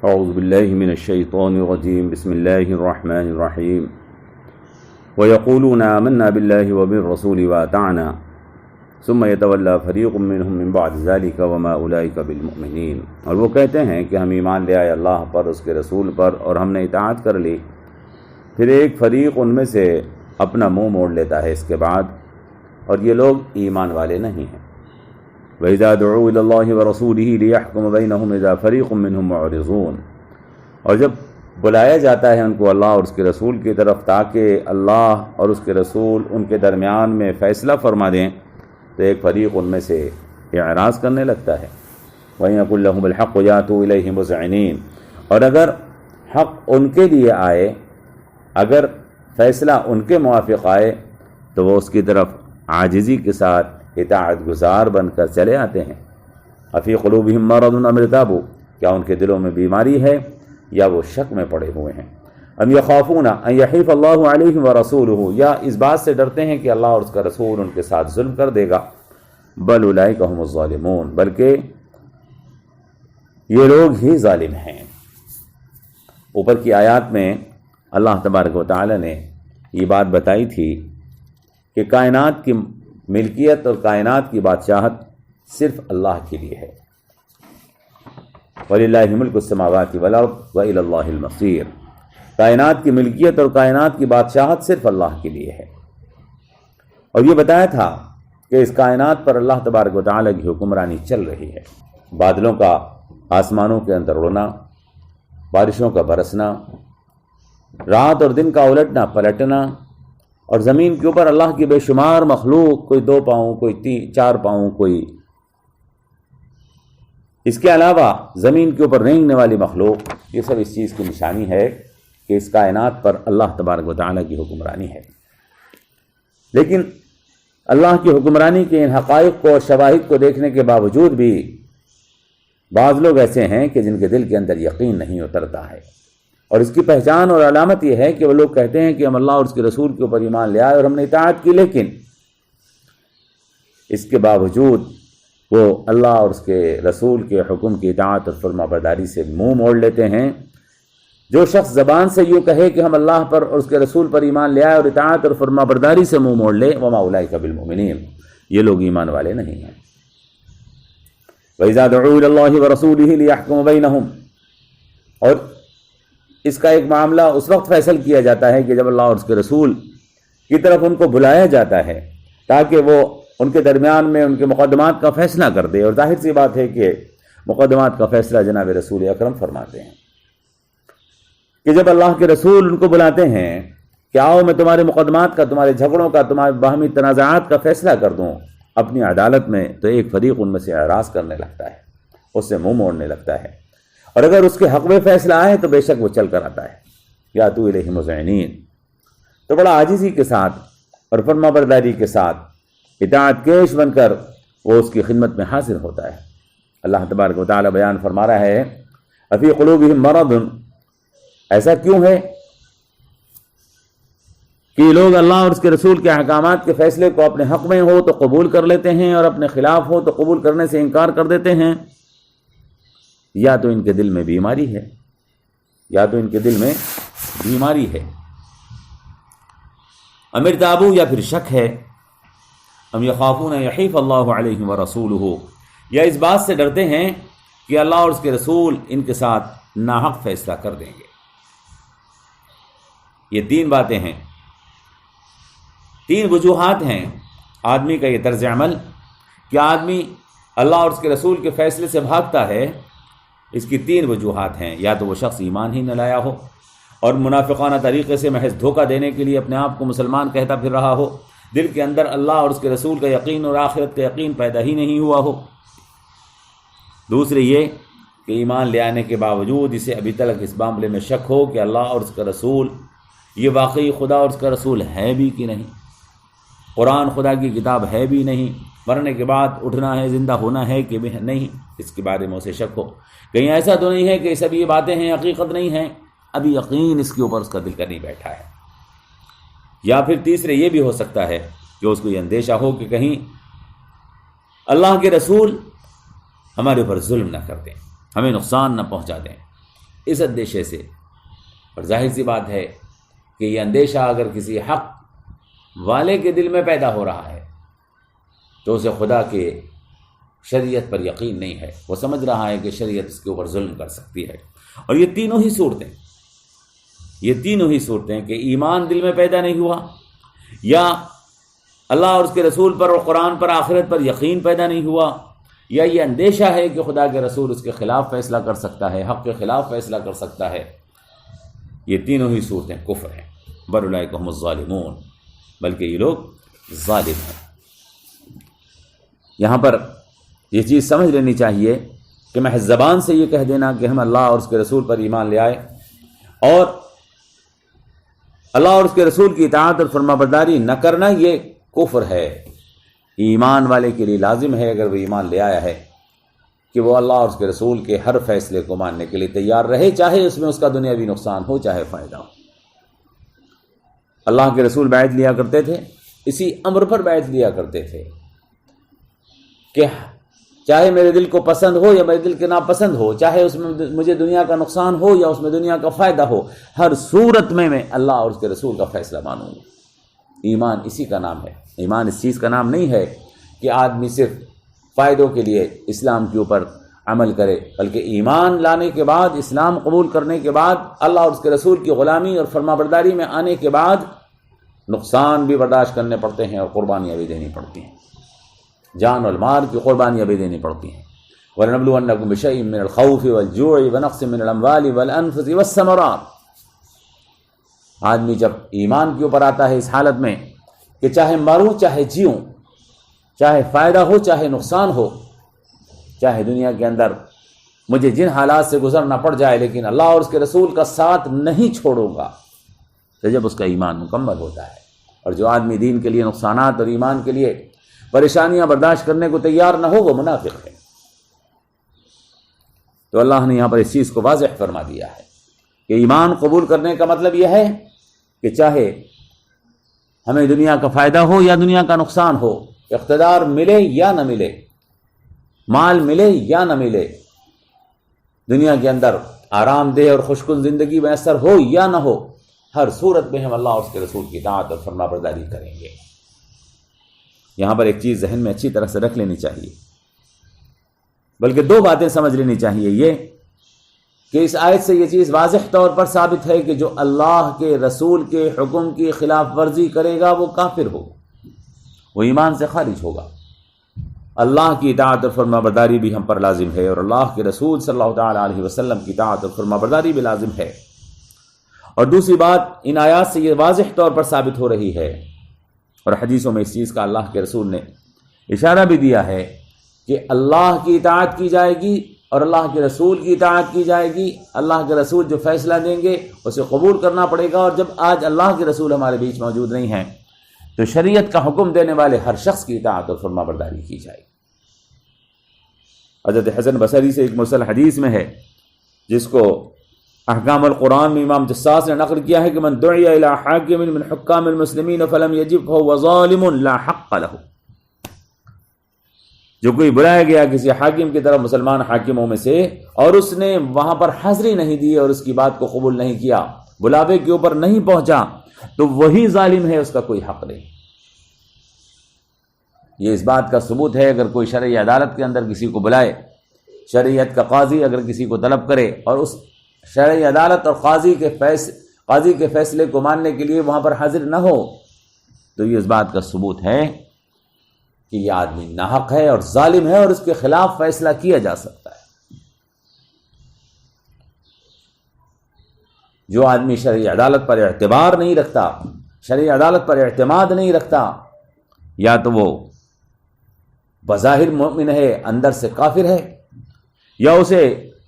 اعوذ باللہ من الشیطان الرجیم بسم اللہ الرحمن الرحیم وَيَقُولُونَ آمَنَّا بِاللَّهِ وَبِالرَّسُولِ وَأَطَعْنَا ثُمَّ يَتَوَلَّى فَرِيقٌ مِّنْهُم مِّن بَعْدِ ذَلِكَ وَمَا أُولَٰئِكَ بِالْمُؤْمِنِينَ، اور وہ کہتے ہیں کہ ہم ایمان لے آئے اللہ پر، اس کے رسول پر، اور ہم نے اطاعت کر لی، پھر ایک فریق ان میں سے اپنا منہ موڑ لیتا ہے اس کے بعد، اور یہ لوگ ایمان والے نہیں ہیں۔ وَإِذَا دُعُوا إِلَى اللَّهِ وَرَسُولِهِ لِيَحْكُمَ بَيْنَهُمْ إِذَا فَرِيقٌ مِّنْهُمْ مُعْرِضُونَ، اور جب بلایا جاتا ہے ان کو اللہ اور اس کے رسول کی طرف تاکہ اللہ اور اس کے رسول ان کے درمیان میں فیصلہ فرما دیں، تو ایک فریق ان میں سے اعراض کرنے لگتا ہے۔ وَإِن يَكُن لَّهُمُ الْحَقُّ يَأْتُوا إِلَيْهِ مُذْعِنِينَ، اور اگر حق ان کے لیے آئے، اگر فیصلہ ان کے موافق آئے تو وہ اس کی طرف عاجزی کے ساتھ اطاعت گزار بن کر چلے آتے ہیں۔ أَفِي قُلُوبِهِم مَّرَضٌ أَمِ ارْتَابُوا، کیا ان کے دلوں میں بیماری ہے یا وہ شک میں پڑے ہوئے ہیں؟ ام یخافون ان یحیف اللہ علیہم ورسولہ، یا اس بات سے ڈرتے ہیں کہ اللہ اور اس کا رسول ان کے ساتھ ظلم کر دے گا؟ بل اولئک هم الظالمون، بلکہ یہ لوگ ہی ظالم ہیں۔ اوپر کی آیات میں اللہ تبارک و تعالی نے یہ بات بتائی تھی کہ کائنات کی ملکیت اور کائنات کی بادشاہت صرف اللہ کے لیے ہے۔ وَلِلَّهِ مُلْكُ السَّمَاوَاتِ وَالْأَرْضِ وَإِلَى اللَّهِ الْمَصِيرُ، کائنات کی ملکیت اور کائنات کی بادشاہت صرف اللہ کے لیے ہے۔ اور یہ بتایا تھا کہ اس کائنات پر اللہ تبارک و تعالیٰ کی حکمرانی چل رہی ہے۔ بادلوں کا آسمانوں کے اندر اڑنا، بارشوں کا برسنا، رات اور دن کا الٹنا پلٹنا، اور زمین کے اوپر اللہ کی بے شمار مخلوق، کوئی 2 پاؤں، کوئی 4 پاؤں، کوئی اس کے علاوہ زمین کے اوپر رینگنے والی مخلوق، یہ سب اس چیز کی نشانی ہے کہ اس کائنات پر اللہ تبارک و تعالیٰ کی حکمرانی ہے۔ لیکن اللہ کی حکمرانی کے ان حقائق کو اور شواہد کو دیکھنے کے باوجود بھی بعض لوگ ایسے ہیں کہ جن کے دل کے اندر یقین نہیں اترتا ہے، اور اس کی پہچان اور علامت یہ ہے کہ وہ لوگ کہتے ہیں کہ ہم اللہ اور اس کے رسول کے اوپر ایمان لے آئے اور ہم نے اطاعت کی، لیکن اس کے باوجود وہ اللہ اور اس کے رسول کے حکم کی اطاعت اور فرما برداری سے منہ موڑ لیتے ہیں۔ جو شخص زبان سے یوں کہے کہ ہم اللہ پر اور اس کے رسول پر ایمان لے آئے اور اطاعت اور فرما برداری سے منہ موڑ لے، وما اولئک بالمؤمنین، یہ لوگ ایمان والے نہیں ہیں۔ وَإِذَا دُعُوا إِلَى اللَّهِ وَرَسُولِهِ لِيَحْكُمَ بَيْنَهُمْ، اور اس کا ایک معاملہ اس وقت فیصل کیا جاتا ہے کہ جب اللہ اور اس کے رسول کی طرف ان کو بلایا جاتا ہے تاکہ وہ ان کے درمیان میں ان کے مقدمات کا فیصلہ کر دے، اور ظاہر سی بات ہے کہ مقدمات کا فیصلہ جناب رسول اکرم فرماتے ہیں کہ جب اللہ کے رسول ان کو بلاتے ہیں کہ آؤ میں تمہارے مقدمات کا، تمہارے جھگڑوں کا، تمہارے باہمی تنازعات کا فیصلہ کر دوں اپنی عدالت میں، تو ایک فریق ان میں سے اعراض کرنے لگتا ہے، اس سے منہ موڑنے لگتا ہے، اور اگر اس کے حق میں فیصلہ آئے تو بے شک وہ چل کر آتا ہے۔ یاتوا الیہ مذعنین، تو بڑا عاجزی کے ساتھ اور فرما برداری کے ساتھ اطاعت کیش بن کر وہ اس کی خدمت میں حاضر ہوتا ہے۔ اللہ تبارک و تعالی بیان فرما رہا ہے افی قلوبہم مرض، ایسا کیوں ہے کہ لوگ اللہ اور اس کے رسول کے احکامات کے فیصلے کو اپنے حق میں ہو تو قبول کر لیتے ہیں اور اپنے خلاف ہو تو قبول کرنے سے انکار کر دیتے ہیں؟ یا تو ان کے دل میں بیماری ہے، یا تو ان کے دل میں بیماری ہے، ام ارتابوا، یا پھر شک ہے، ام یخافون یحیف اللہ علیہم ورسولہ، یا اس بات سے ڈرتے ہیں کہ اللہ اور اس کے رسول ان کے ساتھ ناحق فیصلہ کر دیں گے۔ یہ 3 باتیں ہیں، 3 وجوہات ہیں آدمی کا یہ طرز عمل کہ آدمی اللہ اور اس کے رسول کے فیصلے سے بھاگتا ہے۔ اس کی 3 وجوہات ہیں، یا تو وہ شخص ایمان ہی نہ لایا ہو اور منافقانہ طریقے سے محض دھوکہ دینے کے لیے اپنے آپ کو مسلمان کہتا پھر رہا ہو، دل کے اندر اللہ اور اس کے رسول کا یقین اور آخرت کا یقین پیدا ہی نہیں ہوا ہو۔ دوسری یہ کہ ایمان لے آنے کے باوجود اسے ابھی تک اس معاملے میں شک ہو کہ اللہ اور اس کا رسول یہ واقعی خدا اور اس کا رسول ہے بھی کہ نہیں، قرآن خدا کی کتاب ہے بھی نہیں، مرنے کے بعد اٹھنا ہے، زندہ ہونا ہے کہ نہیں، اس کے بارے میں اسے شک ہو، کہیں ایسا تو نہیں ہے کہ سب یہ باتیں ہیں حقیقت نہیں ہیں، ابھی یقین اس کے اوپر اس کا دل کا نہیں بیٹھا ہے۔ یا پھر تیسرے یہ بھی ہو سکتا ہے کہ اس کو یہ اندیشہ ہو کہ کہیں اللہ کے رسول ہمارے اوپر ظلم نہ کر دیں، ہمیں نقصان نہ پہنچا دیں، اس اندیشے سے. اور ظاہر سی بات ہے کہ یہ اندیشہ اگر کسی حق والے کے دل میں پیدا ہو رہا ہے تو اسے خدا کے شریعت پر یقین نہیں ہے. وہ سمجھ رہا ہے کہ شریعت اس کے اوپر ظلم کر سکتی ہے. اور یہ تینوں ہی صورتیں کہ ایمان دل میں پیدا نہیں ہوا، یا اللہ اور اس کے رسول پر اور قرآن پر آخرت پر یقین پیدا نہیں ہوا، یا یہ اندیشہ ہے کہ خدا کے رسول اس کے خلاف فیصلہ کر سکتا ہے، حق کے خلاف فیصلہ کر سکتا ہے. یہ تینوں ہی صورتیں کفر ہیں. بل اولئک هم الظالمون، بلکہ یہ لوگ ظالم ہیں. یہاں پر یہ چیز سمجھ لینی چاہیے کہ محض زبان سے یہ کہہ دینا کہ ہم اللہ اور اس کے رسول پر ایمان لے آئے اور اللہ اور اس کے رسول کی اطاعت اور فرما برداری نہ کرنا، یہ کفر ہے. ایمان والے کے لیے لازم ہے اگر وہ ایمان لے آیا ہے کہ وہ اللہ اور اس کے رسول کے ہر فیصلے کو ماننے کے لیے تیار رہے، چاہے اس میں اس کا دنیاوی نقصان ہو چاہے فائدہ ہو. اللہ کے رسول بیعت لیا کرتے تھے، اسی امر پر بیعت لیا کرتے تھے کہ چاہے میرے دل کو پسند ہو یا میرے دل کے ناپسند ہو، چاہے اس میں مجھے دنیا کا نقصان ہو یا اس میں دنیا کا فائدہ ہو، ہر صورت میں اللہ اور اس کے رسول کا فیصلہ مانوں گا. ایمان اسی کا نام ہے. ایمان اس چیز کا نام نہیں ہے کہ آدمی صرف فائدوں کے لیے اسلام کے اوپر عمل کرے، بلکہ ایمان لانے کے بعد، اسلام قبول کرنے کے بعد، اللہ اور اس کے رسول کی غلامی اور فرما برداری میں آنے کے بعد نقصان بھی برداشت کرنے پڑتے ہیں اور قربانیاں بھی دینی پڑتی ہیں. جان اور مال کی قربانیاں بھی دینی پڑتی ہیں. وَلَنَبْلُوَنَّكُمْ بِشَيْءٍ مِّنَ الْخَوْفِ وَالْجُوعِ وَنَقْصٍ مِّنَ الْأَمْوَالِ وَالْأَنفُسِ وَالثَّمَرَاتِ. آدمی جب ایمان کے اوپر آتا ہے اس حالت میں کہ چاہے مروں چاہے جیوں، چاہے فائدہ ہو چاہے نقصان ہو، چاہے دنیا کے اندر مجھے جن حالات سے گزرنا پڑ جائے، لیکن اللہ اور اس کے رسول کا ساتھ نہیں چھوڑوں گا، تو جب اس کا ایمان مکمل ہوتا ہے. اور جو آدمی دین کے لیے نقصانات اور ایمان کے لیے پریشانیاں برداشت کرنے کو تیار نہ ہو، وہ منافق ہے. تو اللہ نے یہاں پر اس چیز کو واضح فرما دیا ہے کہ ایمان قبول کرنے کا مطلب یہ ہے کہ چاہے ہمیں دنیا کا فائدہ ہو یا دنیا کا نقصان ہو، اقتدار ملے یا نہ ملے، مال ملے یا نہ ملے، دنیا کے اندر آرام دہ اور خوشکن زندگی میسر ہو یا نہ ہو، ہر صورت میں ہم اللہ اور اس کے رسول کی اطاعت اور فرما برداری کریں گے. یہاں پر ایک چیز ذہن میں اچھی طرح سے رکھ لینی چاہیے، بلکہ دو باتیں سمجھ لینی چاہیے. یہ کہ اس آیت سے یہ چیز واضح طور پر ثابت ہے کہ جو اللہ کے رسول کے حکم کی خلاف ورزی کرے گا وہ کافر ہوگا، وہ ایمان سے خارج ہوگا. اللہ کی اطاعت اور فرما برداری بھی ہم پر لازم ہے، اور اللہ کے رسول صلی اللہ تعالیٰ علیہ وسلم کی اطاعت اور فرما برداری بھی لازم ہے. اور دوسری بات، ان آیات سے یہ واضح طور پر ثابت ہو رہی ہے، اور حدیثوں میں اس چیز کا اللہ کے رسول نے اشارہ بھی دیا ہے کہ اللہ کی اطاعت کی جائے گی اور اللہ کے رسول کی اطاعت کی جائے گی. اللہ کے رسول جو فیصلہ دیں گے اسے قبول کرنا پڑے گا. اور جب آج اللہ کے رسول ہمارے بیچ موجود نہیں ہیں تو شریعت کا حکم دینے والے ہر شخص کی اطاعت اور فرما برداری کی جائے گی. حضرت حسن بصری سے ایک مرسل حدیث میں ہے، جس کو احکام القرآن میں امام جساس نے نقل کیا ہے کہ من دعی الی حاکم من حکام المسلمین فلم یجب فهو ظالم لا حق له. جو کوئی بلایا گیا کسی حاکم کی طرف مسلمان حاکموں میں سے اور اس نے وہاں پر حاضری نہیں دی اور اس کی بات کو قبول نہیں کیا، بلاوے کے اوپر نہیں پہنچا، تو وہی ظالم ہے، اس کا کوئی حق نہیں. یہ اس بات کا ثبوت ہے اگر کوئی شرعی عدالت کے اندر کسی کو بلائے، شریعت کا قاضی اگر کسی کو طلب کرے اور اس شرعی عدالت اور قاضی کے فیصلے کو ماننے کے لیے وہاں پر حاضر نہ ہو، تو یہ اس بات کا ثبوت ہے کہ یہ آدمی ناحق ہے اور ظالم ہے اور اس کے خلاف فیصلہ کیا جا سکتا ہے. جو آدمی شرعی عدالت پر اعتبار نہیں رکھتا، شرعی عدالت پر اعتماد نہیں رکھتا، یا تو وہ بظاہر مومن ہے اندر سے کافر ہے، یا اسے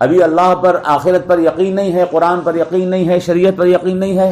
ابھی اللہ پر آخرت پر یقین نہیں ہے، قرآن پر یقین نہیں ہے، شریعت پر یقین نہیں ہے،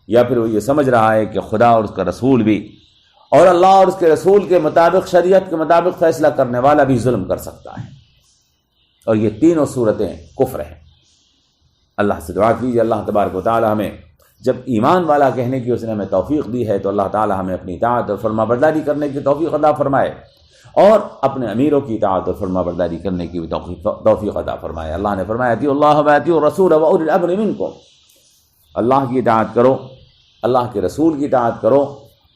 یا پھر وہ یہ سمجھ رہا ہے کہ خدا اور اس کا رسول بھی اور اللہ اور اس کے رسول کے مطابق، شریعت کے مطابق فیصلہ کرنے والا بھی ظلم کر سکتا ہے. اور یہ تینوں صورتیں کفر ہیں. اللہ سے دعا کیجیے اللہ تبارک و تعالی ہمیں جب ایمان والا کہنے کی اس نے ہمیں توفیق دی ہے تو اللہ تعالی ہمیں اپنی اطاعت اور فرما برداری کرنے کی توفیق عطا فرمائے، اور اپنے امیروں کی اطاعت اور فرما برداری کرنے کی بھی توفیق عطا فرمائے۔ اللہ نے فرمایا اطیعوا اللہ واطیعوا الرسول واولی الامر منکم، اللہ کی اطاعت کرو، اللہ کے رسول کی اطاعت کرو،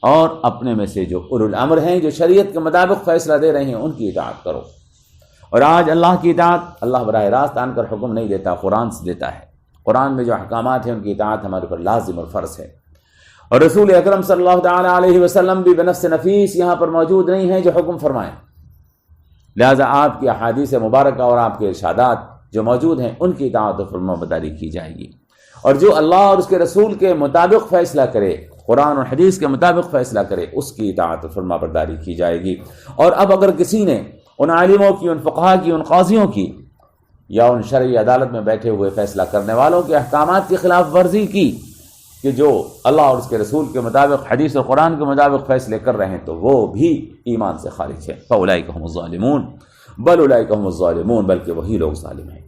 اور اپنے میں سے جو اولو الامر ہیں، جو شریعت کے مطابق فیصلہ دے رہے ہیں، ان کی اطاعت کرو۔ اور آج اللہ کی اطاعت اللہ براہ راست آن کر حکم نہیں دیتا، قرآن سے دیتا ہے۔ قرآن میں جو احکامات ہیں ان کی اطاعت ہمارے پر لازم اور فرض ہے، اور رسول اکرم صلی اللہ تعالیٰ علیہ وسلم بھی بنفس نفیس یہاں پر موجود نہیں ہیں جو حکم فرمائیں، لہذا آپ کی احادیث مبارکہ اور آپ کے ارشادات جو موجود ہیں ان کی اطاعت و فرما برداری کی جائے گی، اور جو اللہ اور اس کے رسول کے مطابق فیصلہ کرے، قرآن اور حدیث کے مطابق فیصلہ کرے، اس کی اطاعت و فرما برداری کی جائے گی۔ اور اب اگر کسی نے ان عالموں کی، ان فقہا کی، ان قاضیوں کی، یا ان شرعی عدالت میں بیٹھے ہوئے فیصلہ کرنے والوں کے احکامات کی خلاف ورزی کی کہ جو اللہ اور اس کے رسول کے مطابق، حدیث اور قرآن کے مطابق فیصلے کر رہے ہیں، تو وہ بھی ایمان سے خارج ہے۔ فاولئک هم الظالمون، بل اولئک هم الظالمون، بلکہ وہی لوگ ظالم ہیں۔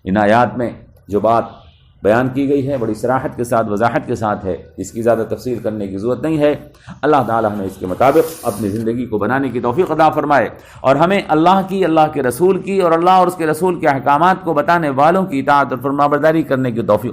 ان آیات میں جو بات بیان کی گئی ہے بڑی صراحت کے ساتھ، وضاحت کے ساتھ ہے، اس کی زیادہ تفصیل کرنے کی ضرورت نہیں ہے۔ اللہ تعالی ہمیں اس کے مطابق اپنی زندگی کو بنانے کی توفیق عطا فرمائے، اور ہمیں اللہ کی، اللہ کے رسول کی، اور اللہ اور اس کے رسول کے احکامات کو بتانے والوں کی اطاعت اور فرمانبرداری کرنے کی توفیق